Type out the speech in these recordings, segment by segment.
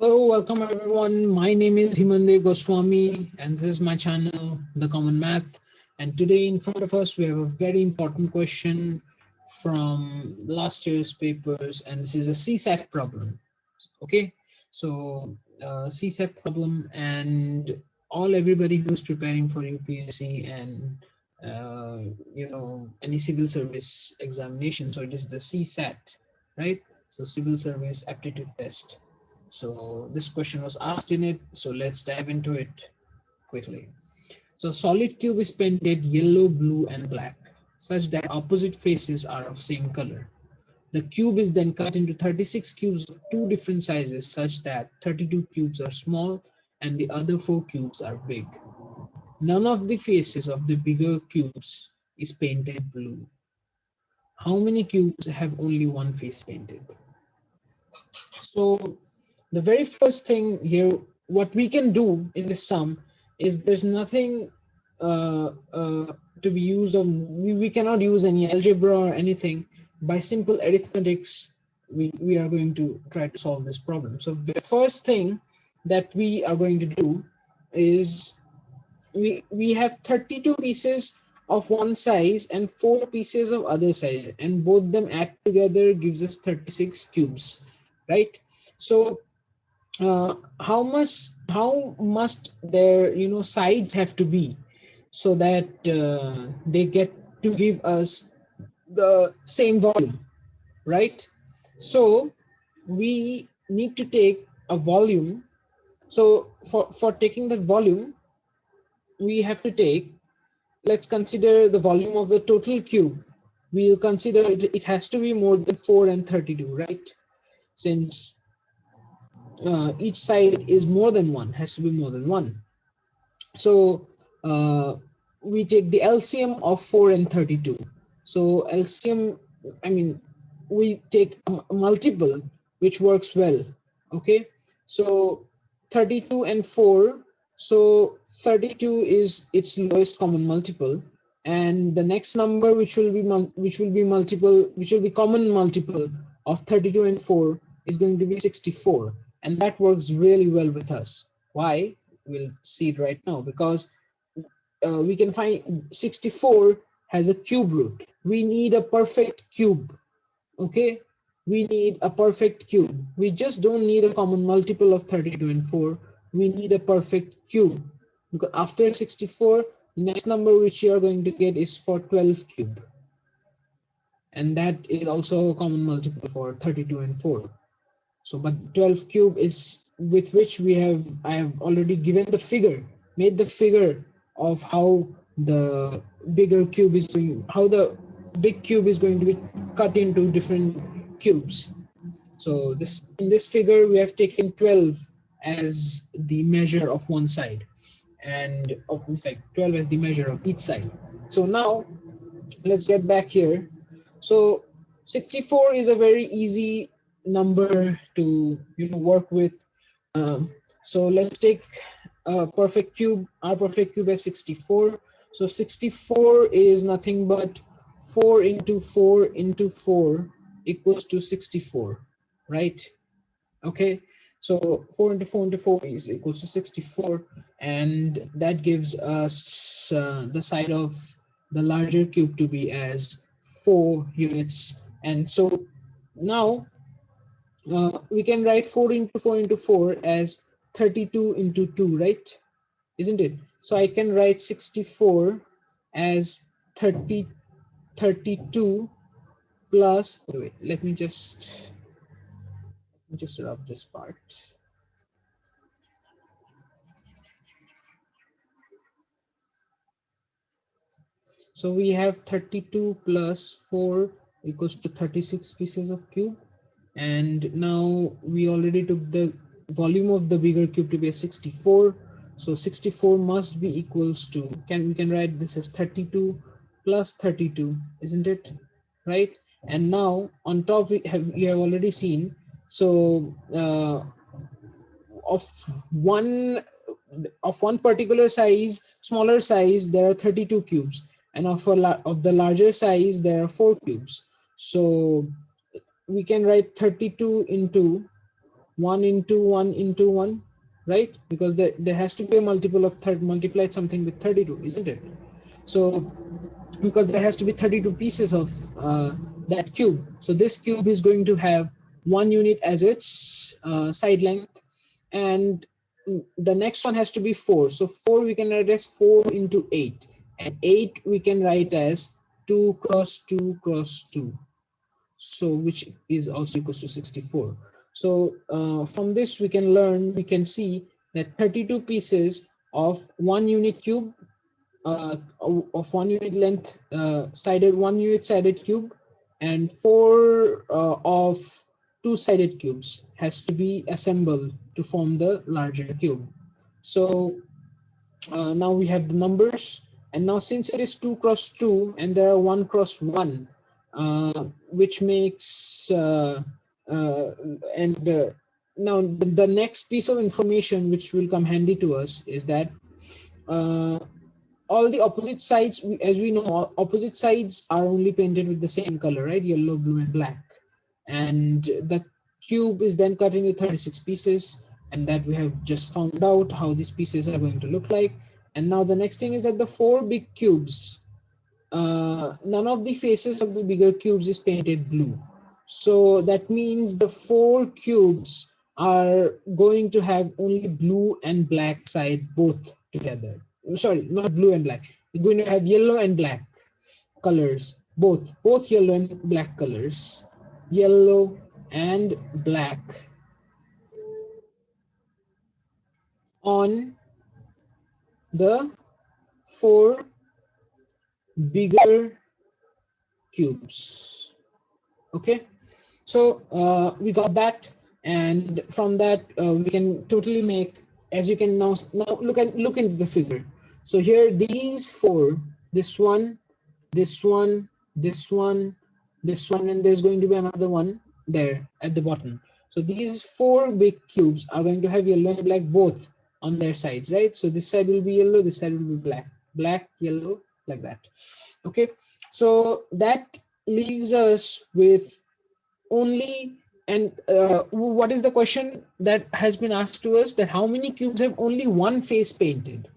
Hello, welcome everyone. My name is Himandev Goswami and this is my channel, The Common Math. And today in front of us, we have a very important question from last year's papers, and this is a CSAT problem. Okay, so CSAT problem, and everybody who's preparing for UPSC and any civil service examination. So it is the CSAT, right? So Civil Service Aptitude Test. So this question was asked in it. So let's dive into it quickly. So solid cube is painted yellow, blue, and black such that opposite faces are of same color. The cube is then cut into 36 cubes of two different sizes such that 32 cubes are small and the other 4 cubes are big. None of the faces of the bigger cubes is painted blue. How many cubes have only one face painted? So the very first thing here, what we can do in this sum is there's nothing to be used on. We cannot use any algebra or anything. By simple arithmetics, we are going to try to solve this problem. So the first thing that we are going to do is we have 32 pieces of one size and 4 pieces of other size, and both them add together gives us 36 cubes, right? So how must their sides have to be so that they get to give us the same volume, right? So we need to take a volume. So for taking that volume, we have to take, let's consider the volume of the total cube. We'll consider it has to be more than 4 and 32, right? Since each side is more than one, has to be more than one. So we take the LCM of 4 and 32. So LCM, I mean, we take a multiple, which works well. Okay, so 32 and 4. So 32 is its lowest common multiple, and the next number which will be common multiple of 32 and 4 is going to be 64, and that works really well with us. Why? We'll see it right now, because we can find 64 has a cube root. We need a perfect cube. Okay, we need a perfect cube. We just don't need a common multiple of 32 and 4. We need a perfect cube, because after 64, the next number which you are going to get is for 12 cube, and that is also a common multiple for 32 and 4. So but 12 cube is with which I have already given the figure, made the figure of how the bigger cube is going, how the big cube is going to be cut into different cubes. So in this figure we have taken 12 as the measure of one side, and of this side 12 as the measure of each side. So now let's get back here. So 64 is a very easy number to work with. So let's take a perfect cube. Our perfect cube is 64. So 64 is nothing but 4 into 4 into 4 equals to 64, right? Okay, so 4 into 4 into 4 is equals to 64, and that gives us the side of the larger cube to be as 4 units. And so now we can write 4 into 4 into 4 as 32 into 2, right? Isn't it? So I can write 64 as 32 plus, wait, let me just rub this part. So we have 32 plus 4 equals to 36 pieces of cube, and now we already took the volume of the bigger cube to be a 64. So 64 must be equals to, we can write this as 32 plus 32, isn't it? Right? And now on top we have already seen, so of one particular size, smaller size, there are 32 cubes, and of the larger size there are 4 cubes. So we can write 32 into 1 into 1 into 1, right? Because there has to be a multiple of multiplied something with 32, isn't it? So because there has to be 32 pieces of that cube. So this cube is going to have 1 unit as its side length, and the next one has to be 4. So 4 we can write as 4 into 8, and 8 we can write as 2 cross 2 cross 2. So which is also equals to 64. So from this we can see that 32 pieces of 1 unit cube, of 1 unit length, sided 1 unit sided cube, and 4 of 2-sided cubes has to be assembled to form the larger cube. So now we have the numbers, and now since it is 2 cross 2 and there are 1 cross 1, which makes and now the next piece of information which will come handy to us is that all the opposite sides, as we know, opposite sides are only painted with the same color, right? Yellow, blue, and black. And the cube is then cut into 36 pieces, and that we have just found out how these pieces are going to look like. And now the next thing is that the 4 big cubes, none of the faces of the bigger cubes is painted blue. So that means the 4 cubes are going to have only blue and black side both together. Sorry, not blue and black. You're going to have yellow and black colors, both yellow and black colors, yellow and black on the 4 bigger cubes. Okay, so we got that, and from that we can totally make, as you can now look into the figure. So here these 4, this one, this one, this one, this one, and there's going to be another one there at the bottom. So these 4 big cubes are going to have yellow and black both on their sides, right? So this side will be yellow, this side will be black, black, yellow, like that. Okay, so that leaves us with only, and what is the question that has been asked to us, that how many cubes have only one face painted?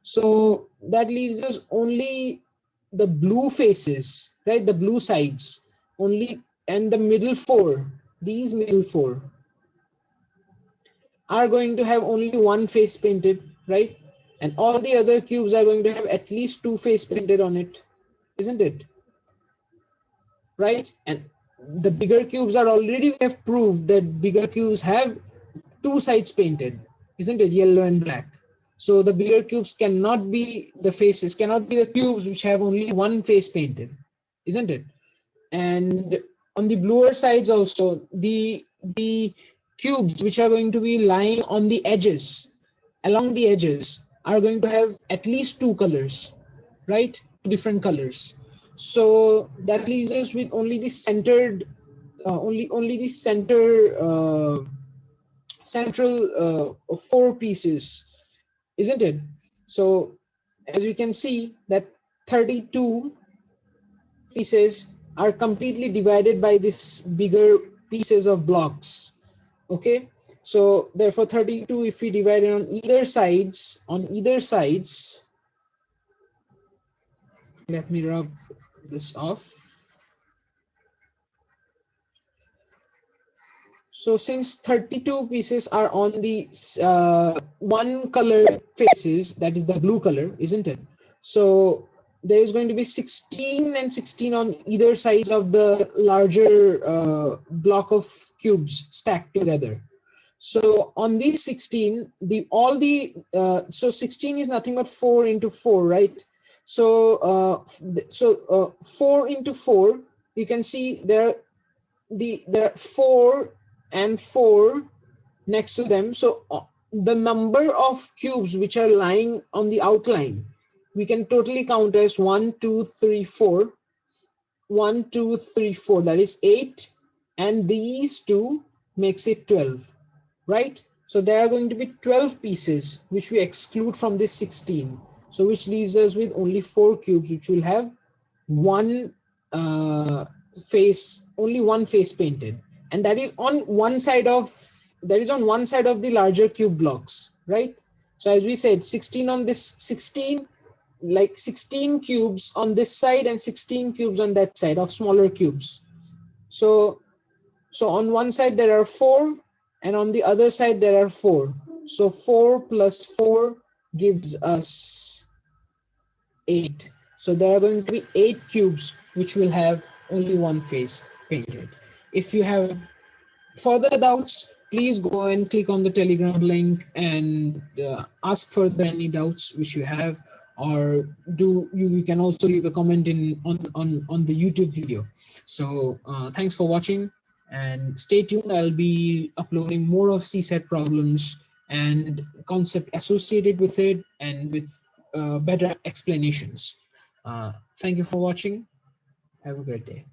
So that leaves us only the blue faces, right? The blue sides only, and the middle 4, these middle 4 are going to have only one face painted, right? And all the other cubes are going to have at least 2 face painted on it, isn't it? Right? And the bigger cubes are already, we have proved that bigger cubes have 2 sides painted, isn't it? Yellow and black. So the bigger cubes cannot be the faces, cannot be the cubes which have only one face painted, isn't it? And on the bluer sides also, the cubes which are going to be lying on the edges, along the edges, are going to have at least 2 colors, right? Different colors. So that leaves us with only the centered, only the central 4 pieces, isn't it? So as we can see that 32 pieces are completely divided by this bigger pieces of blocks. Okay, so therefore 32, if we divide it on either sides, let me rub this off. So since 32 pieces are on the one color faces, that is the blue color, isn't it? So there is going to be 16 and 16 on either sides of the larger block of cubes stacked together. So on these 16, so 16 is nothing but 4 into 4, right? So 4 into 4, you can see there are 4 and 4 next to them. So the number of cubes which are lying on the outline, we can totally count as 1, 2, 3, 4. 1, 2, 3, 4, that is 8. And these 2 makes it 12, right? So there are going to be 12 pieces which we exclude from this 16. So which leaves us with only 4 cubes which will have one face, only one face painted. And that is on one side of that is on one side of the larger cube blocks, right? So as we said, 16 on this, 16, like 16 cubes on this side and 16 cubes on that side of smaller cubes. So on one side there are 4 and on the other side there are 4. So 4 plus 4 gives us 8. So there are going to be 8 cubes which will have only one face painted. If you have further doubts, please go and click on the Telegram link and ask further any doubts which you have, or you can also leave a comment on the YouTube video. So thanks for watching and stay tuned. I'll be uploading more of CSAT problems and concept associated with it and with better explanations. Thank you for watching. Have a great day.